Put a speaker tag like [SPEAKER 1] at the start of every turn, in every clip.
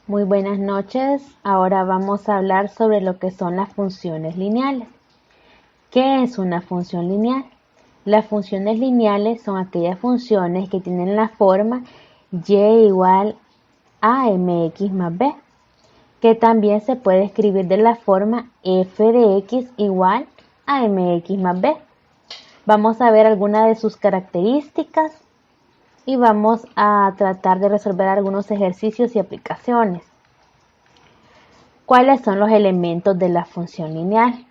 [SPEAKER 1] Muy buenas noches. Ahora vamos a hablar sobre lo que son las funciones lineales. ¿Qué es una función lineal? Las funciones lineales son aquellas funciones que tienen la forma y igual a mx más b, que también se puede escribir de la forma f de x igual a mx más b. Vamos a ver algunas de sus características y vamos a tratar de resolver algunos ejercicios y aplicaciones. ¿Cuáles son los elementos de la función lineal?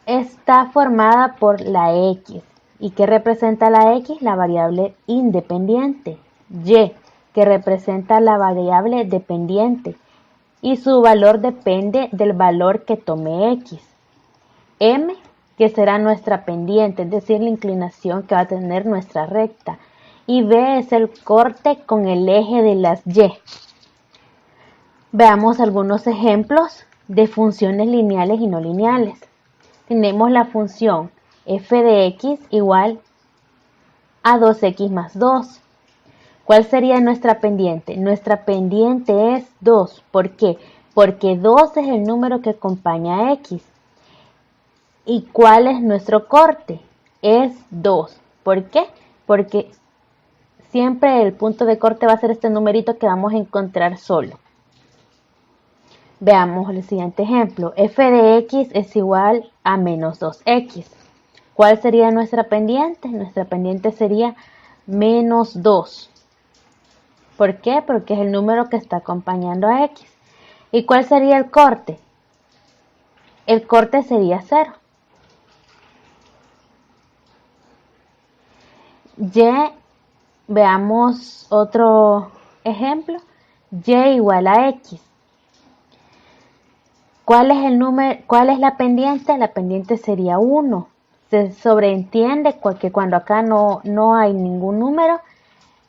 [SPEAKER 1] Está formada por la x. ¿Y qué representa la x? La variable independiente. Y, que representa la variable dependiente. Y su valor depende del valor que tome x. M, que será nuestra pendiente, es decir, la inclinación que va a tener nuestra recta. Y B es el corte con el eje de las y. Veamos algunos ejemplos de funciones lineales y no lineales. Tenemos la función f de x igual a 2x más 2. ¿Cuál sería nuestra pendiente? Nuestra pendiente es 2. ¿Por qué? Porque 2 es el número que acompaña a x. ¿Y cuál es nuestro corte? Es 2. ¿Por qué? Porque siempre el punto de corte va a ser este numerito que vamos a encontrar solo. Veamos el siguiente ejemplo. F de x es igual a menos 2x. ¿Cuál sería nuestra pendiente? Nuestra pendiente sería menos 2. ¿Por qué? Porque es el número que está acompañando a x. ¿Y cuál sería el corte? El corte sería 0. Y, veamos otro ejemplo. Y igual a x. ¿Cuál es la pendiente? La pendiente sería 1. Se sobreentiende que cuando acá no hay ningún número,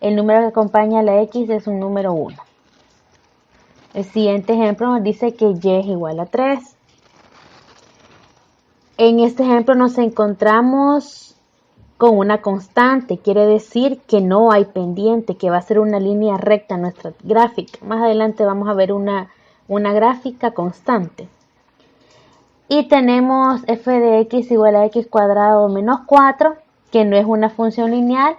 [SPEAKER 1] el número que acompaña a la x es un número 1. El siguiente ejemplo nos dice que y es igual a 3. En este ejemplo nos encontramos con una constante, quiere decir que no hay pendiente, que va a ser una línea recta nuestra gráfica. Más adelante vamos a ver una gráfica constante. Y tenemos f de x igual a x cuadrado menos 4, que no es una función lineal.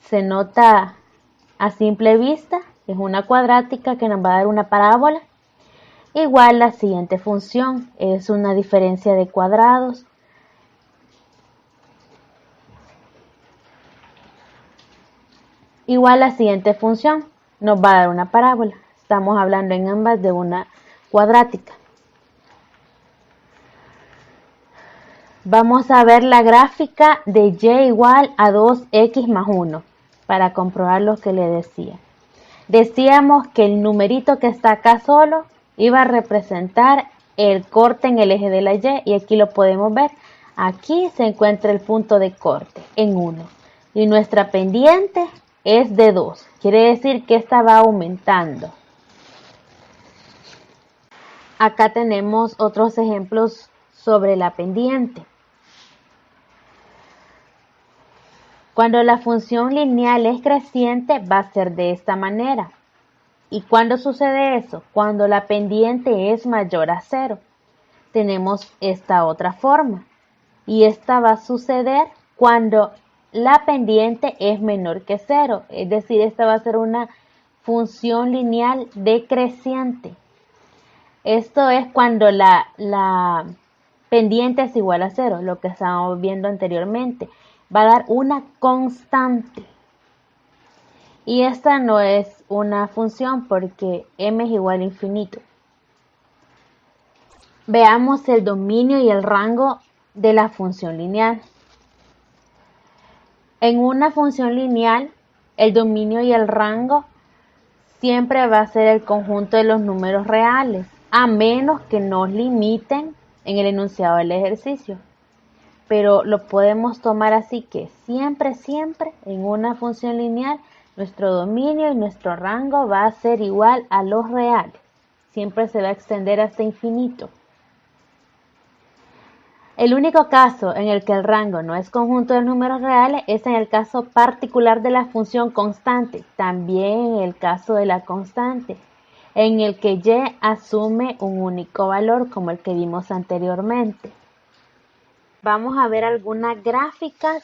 [SPEAKER 1] Se nota a simple vista, es una cuadrática que nos va a dar una parábola. Igual la siguiente función es una diferencia de cuadrados. Igual la siguiente función nos va a dar una parábola. Estamos hablando en ambas de una cuadrática. Vamos a ver la gráfica de y igual a 2x más 1 para comprobar lo que le decía. Decíamos que el numerito que está acá solo iba a representar el corte en el eje de la y aquí lo podemos ver. Aquí se encuentra el punto de corte en 1 y nuestra pendiente es de 2. Quiere decir que esta va aumentando. Acá tenemos otros ejemplos sobre la pendiente. Cuando la función lineal es creciente va a ser de esta manera. ¿Y cuándo sucede eso? Cuando la pendiente es mayor a 0. Tenemos esta otra forma. Y esta va a suceder cuando la pendiente es menor que 0. Es decir, esta va a ser una función lineal decreciente. Esto es cuando la pendiente es igual a 0, lo que estábamos viendo anteriormente. Va a dar una constante. Y esta no es una función porque m es igual a infinito. Veamos el dominio y el rango de la función lineal. En una función lineal, el dominio y el rango siempre va a ser el conjunto de los números reales, a menos que nos limiten en el enunciado del ejercicio. Pero lo podemos tomar así que siempre en una función lineal nuestro dominio y nuestro rango va a ser igual a los reales. Siempre se va a extender hasta infinito. El único caso en el que el rango no es conjunto de números reales es en el caso particular de la función constante, también en el caso de la constante, en el que y asume un único valor como el que vimos anteriormente. Vamos a ver algunas gráficas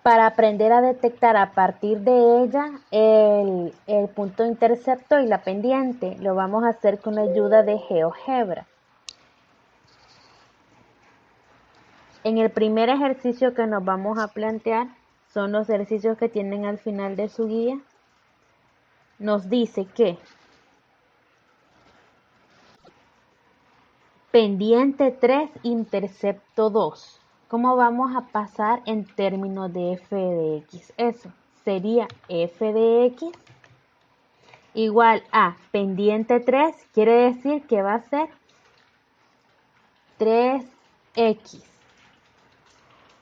[SPEAKER 1] para aprender a detectar a partir de ella el punto intercepto y la pendiente. Lo vamos a hacer con la ayuda de GeoGebra. En el primer ejercicio que nos vamos a plantear, son los ejercicios que tienen al final de su guía, nos dice que pendiente 3, intercepto 2. ¿Cómo vamos a pasar en términos de f de x? Eso sería f de x igual a pendiente 3, quiere decir que va a ser 3x.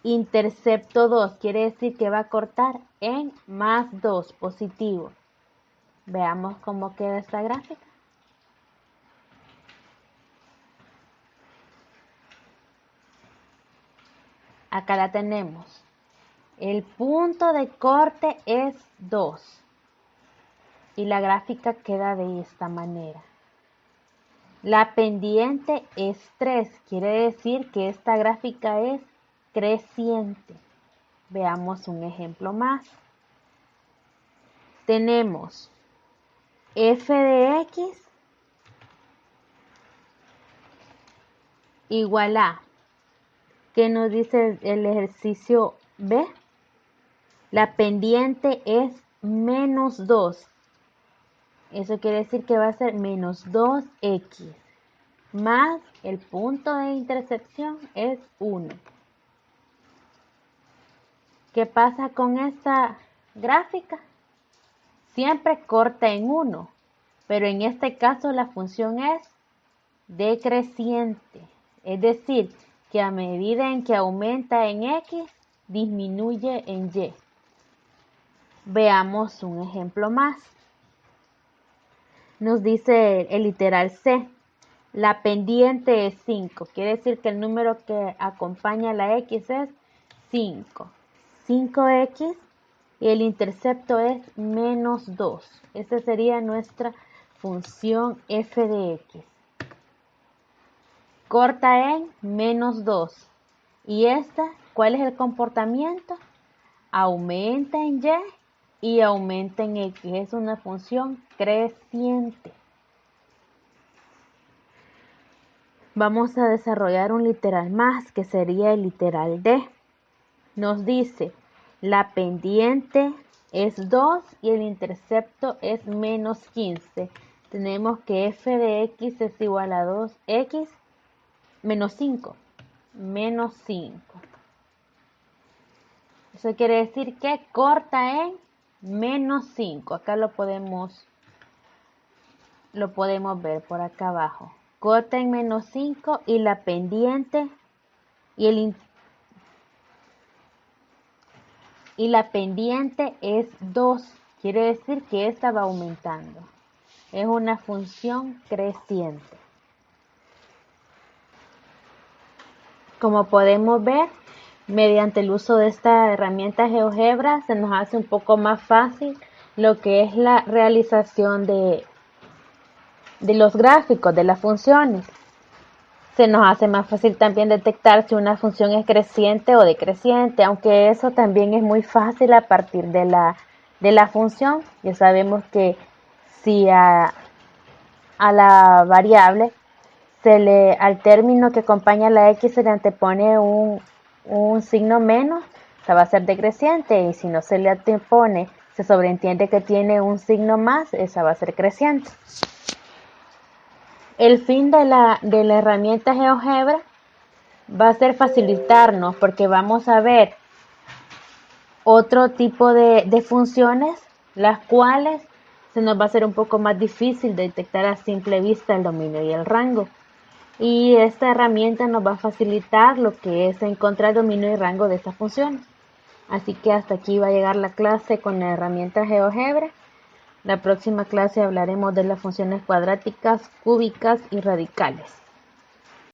[SPEAKER 1] Intercepto 2 quiere decir que va a cortar en más 2 positivo. Veamos cómo queda esta gráfica. Acá la tenemos. El punto de corte es 2. Y la gráfica queda de esta manera. La pendiente es 3. Quiere decir que esta gráfica es creciente. Veamos un ejemplo más. Tenemos f de x igual a, ¿qué nos dice el ejercicio B? La pendiente es menos 2. Eso quiere decir que va a ser menos 2x. Más el punto de intercepción es 1. ¿Qué pasa con esta gráfica? Siempre corta en 1, pero en este caso la función es decreciente. Es decir, que a medida en que aumenta en x, disminuye en y. Veamos un ejemplo más. Nos dice el literal C. La pendiente es 5. Quiere decir que el número que acompaña a la x es 5. 5x y el intercepto es menos 2. Esta sería nuestra función f de x. Corta en menos 2. ¿Y esta cuál es el comportamiento? Aumenta en y aumenta en x. Es una función creciente. Vamos a desarrollar un literal más, que sería el literal D. Nos dice, la pendiente es 2 y el intercepto es menos 15. Tenemos que f de x es igual a 2x menos 5. Menos 5. Eso quiere decir que corta en menos 5. Acá lo podemos ver por acá abajo. Corta en menos 5 y la pendiente la pendiente es 2. Quiere decir que esta va aumentando. Es una función creciente. Como podemos ver, mediante el uso de esta herramienta GeoGebra se nos hace un poco más fácil lo que es la realización de los gráficos, de las funciones. Se nos hace más fácil también detectar si una función es creciente o decreciente, aunque eso también es muy fácil a partir de la función. Ya sabemos que si a la variable al término que acompaña la x se le antepone un signo menos, esa va a ser decreciente, y si no se le antepone, se sobreentiende que tiene un signo más, esa va a ser creciente. El fin de la herramienta GeoGebra va a ser facilitarnos, porque vamos a ver otro tipo de funciones, las cuales se nos va a hacer un poco más difícil detectar a simple vista el dominio y el rango. Y esta herramienta nos va a facilitar lo que es encontrar dominio y rango de estas funciones. Así que hasta aquí va a llegar la clase con la herramienta GeoGebra. La próxima clase hablaremos de las funciones cuadráticas, cúbicas y radicales.